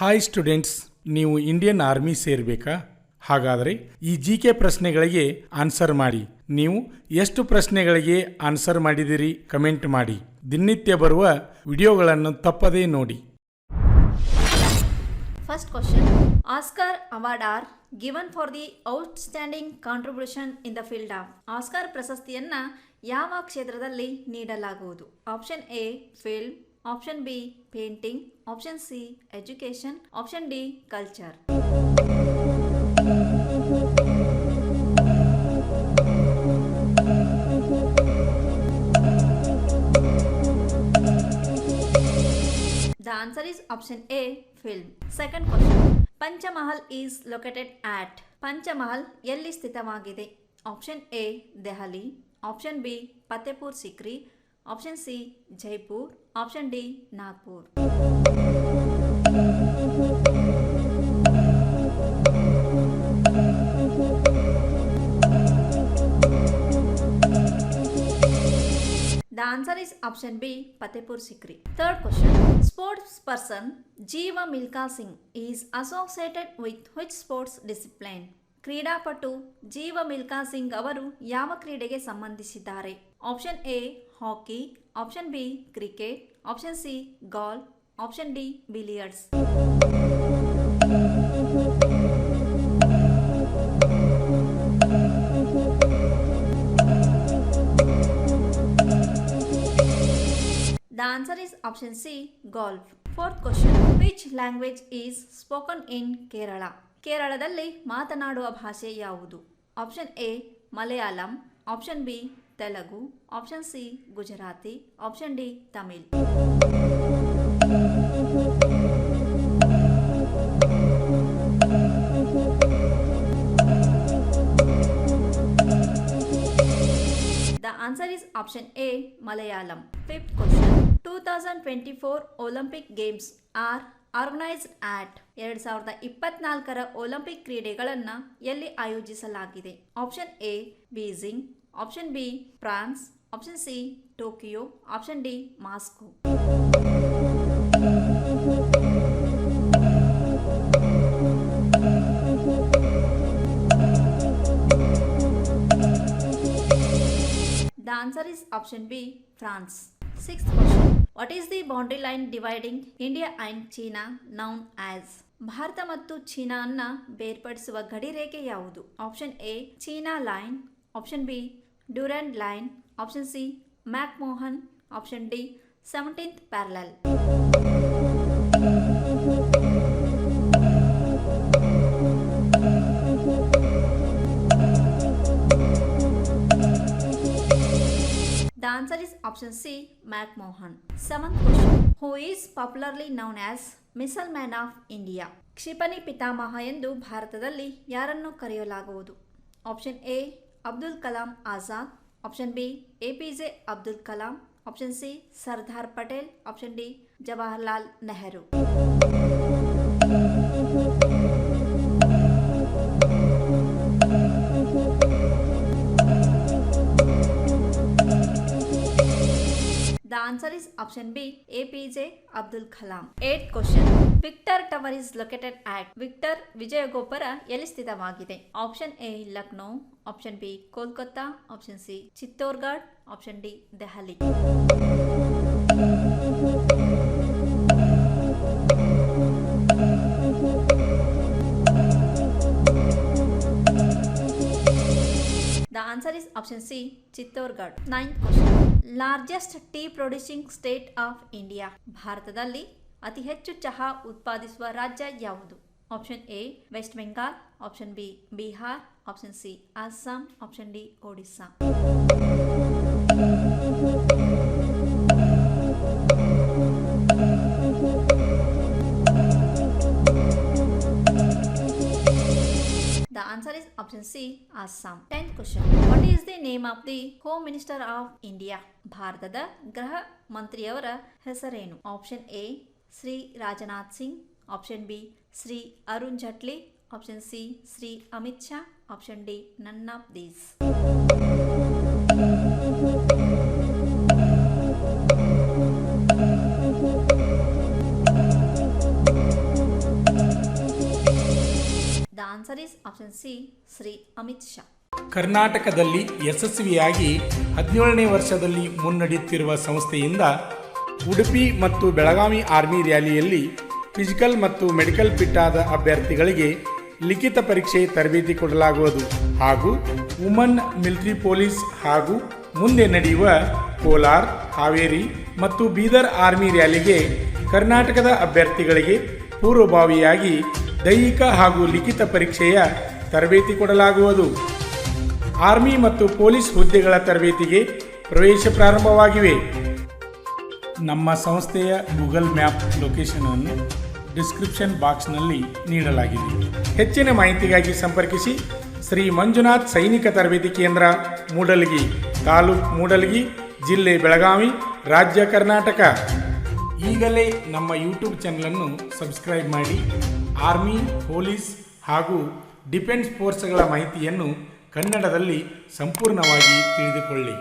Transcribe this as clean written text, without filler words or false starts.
Hi students, ನೀವು Indian army ಸೇರಬೇಕಾ? ಹಾಗಾದರೆ ಈ ಜಿಕೆ ಪ್ರಶ್ನೆಗಳಿಗೆ ಆನ್ಸರ್ ಮಾಡಿ. ನೀವು ಎಷ್ಟು ಪ್ರಶ್ನೆಗಳಿಗೆ ಆನ್ಸರ್ ಮಾಡಿದಿರಿ ಕಮೆಂಟ್ ಮಾಡಿ. ದಿನನಿತ್ಯ ಬರುವ ವಿಡಿಯೋಗಳನ್ನು ತಪ್ಪದೇ ನೋಡಿ. First question. Oscar award are given for the outstanding contribution in the field of. Oscar ಪ್ರಶಸ್ತಿಯನ್ನ ಯಾವ ಕ್ಷೇತ್ರದಲ್ಲಿ ನೀಡಲಾಗುವುದು? Option A film, option B painting, option C education, option D culture. The answer is option A, film. Second question. Panchamahal is located at. Panchmahal ಎಲ್ಲಿ ಸ್ಥಿತವಾಗಿದೆ? Option A Delhi, option B Fatehpur Sikri, option C Jaipur, option D Nagpur. The answer is option B, Fatehpur Sikri. Third question. Sports person Jeeva Milkha Singh is associated with which sports discipline? ಕ್ರೀಡಾಪಟು ಜೀವ ಮಿಲ್ಖಾ ಸಿಂಗ್ ಅವರು ಯಾವ ಕ್ರೀಡೆಗೆ ಸಂಬಂಧಿಸಿದ್ದಾರೆ? Option A hockey, option B cricket, option C golf, option D billiards. The answer is option C, golf. Fourth question. Which language is spoken in Kerala? ಕೇರಳದಲ್ಲಿ ಮಾತನಾಡುವ ಭಾಷೆ ಯಾವುದು? Option A Malayalam, option B Telugu, option C Gujarati, option D Tamil. The answer is option A, Malayalam. Fifth question. 2024 Olympic Games are organized at. 2024ರ Olympic ಕ್ರೀಡೆಗಳನ್ನು ಎಲ್ಲಿ ಆಯೋಜಿಸಲಾಗಿದೆ? Option A Beijing, option B France, option C Tokyo, option D Moscow. The answer is option B, France. Sixth question. What is the boundary line dividing India and China known as? Bharat ಮತ್ತು China ಅನ್ನ ಬೇರ್ಪಡಿಸುವ ಗಡಿ ರೇಖೆ ಯಾವುದು? Option A China line, option B Durand line, option C McMahon, option D 17th parallel. The answer is option C, McMahon. Seventh question. Who is popularly known as Missile Man of India? ಕ್ಷಿಪಣಿ ಪಿತಾಮಹ ಎಂದು ಭಾರತದಲ್ಲಿ ಯಾರನ್ನು ಕರೆಯಲಾಗುವುದು? Option A Abdul Kalam Azad, option B APJ Abdul Kalam, option C Sardar Patel, option D Jawaharlal Nehru. The answer is option B, APJ Abdul Kalam. 8th question. Victor Tower is located at. Victor Vijayagopura ಎಲ್ಲಿ ಸ್ಥಿತವಾಗಿದೆ? Option A Lucknow, option B Kolkata, option C Chittorgarh, option D Delhi. The answer is option C, Chittorgarh. 9th question. Largest tea producing state of India. ಭಾರತದಲ್ಲಿ ಅತಿ ಹೆಚ್ಚು ಚಹಾ ಉತ್ಪಾದಿಸುವ ರಾಜ್ಯ ಯಾವುದು? Option A West Bengal, option B Bihar, option C Assam, option D Odisha. The answer is option C, Assam. 10th question. What is the name of the Home Minister of India? ಭಾರತದ ಗೃಹ ಮಂತ್ರಿಯವರ ಹೆಸರೇನು? Option A Shri Rajnath Singh, option B Shri Arun Jaitley, option C Shri Amit Shah, option D none of these. answer is option C, Sri Amit Shah. ಕರ್ನಾಟಕದಲ್ಲಿ ಯಶಸ್ವಿಯಾಗಿ 17ನೇ ವರ್ಷದಲ್ಲಿ ಮುನ್ನಡೆಯುತ್ತಿರುವ ಸಂಸ್ಥೆಯಿಂದ ಉಡುಪಿ ಮತ್ತು Belagavi army ರ್ಯಾಲಿಯಲ್ಲಿ physical ಮತ್ತು ಮೆಡಿಕಲ್ ಫಿಟ್ ಆದ ಅಭ್ಯರ್ಥಿಗಳಿಗೆ ಲಿಖಿತ ಪರೀಕ್ಷೆ ತರಬೇತಿ ಕೊಡಲಾಗುವುದು ಹಾಗೂ ವುಮನ್ ಮಿಲಿಟರಿ ಪೊಲೀಸ್ ಹಾಗೂ ಮುಂದೆ ನಡೆಯುವ ಕೋಲಾರ, ಹಾವೇರಿ ಮತ್ತು ಬೀದರ್ ಆರ್ಮಿ ರ್ಯಾಲಿಗೆ ಕರ್ನಾಟಕದ ಅಭ್ಯರ್ಥಿಗಳಿಗೆ ಪೂರ್ವಭಾವಿಯಾಗಿ ದೈಹಿಕ ಹಾಗೂ ಲಿಖಿತ ಪರೀಕ್ಷೆಯ ತರಬೇತಿ ಕೊಡಲಾಗುವುದು. ಆರ್ಮಿ ಮತ್ತು ಪೊಲೀಸ್ ಹುದ್ದೆಗಳ ತರಬೇತಿಗೆ ಪ್ರವೇಶ ಪ್ರಾರಂಭವಾಗಿವೆ. ನಮ್ಮ ಸಂಸ್ಥೆಯ ಗೂಗಲ್ ಮ್ಯಾಪ್ ಲೊಕೇಶನ್ ಅನ್ನು ಡಿಸ್ಕ್ರಿಪ್ಷನ್ ಬಾಕ್ಸ್ನಲ್ಲಿ ನೀಡಲಾಗಿದೆ. ಹೆಚ್ಚಿನ ಮಾಹಿತಿಗಾಗಿ ಸಂಪರ್ಕಿಸಿ ಶ್ರೀ ಮಂಜುನಾಥ್ ಸೈನಿಕ ತರಬೇತಿ ಕೇಂದ್ರ, ಮೂಡಲಗಿ, ತಾಲೂಕು ಮೂಡಲಗಿ, ಜಿಲ್ಲೆ ಬೆಳಗಾವಿ, ರಾಜ್ಯ ಕರ್ನಾಟಕ. ಈಗಲೇ ನಮ್ಮ ಯೂಟ್ಯೂಬ್ ಚಾನಲನ್ನು ಸಬ್ಸ್ಕ್ರೈಬ್ ಮಾಡಿ ಆರ್ಮಿ, ಪೊಲೀಸ್ ಹಾಗೂ ಡಿಫೆನ್ಸ್ ಫೋರ್ಸ್ಗಳ ಮಾಹಿತಿಯನ್ನು ಕನ್ನಡದಲ್ಲಿ ಸಂಪೂರ್ಣವಾಗಿ ತಿಳಿದುಕೊಳ್ಳಿ.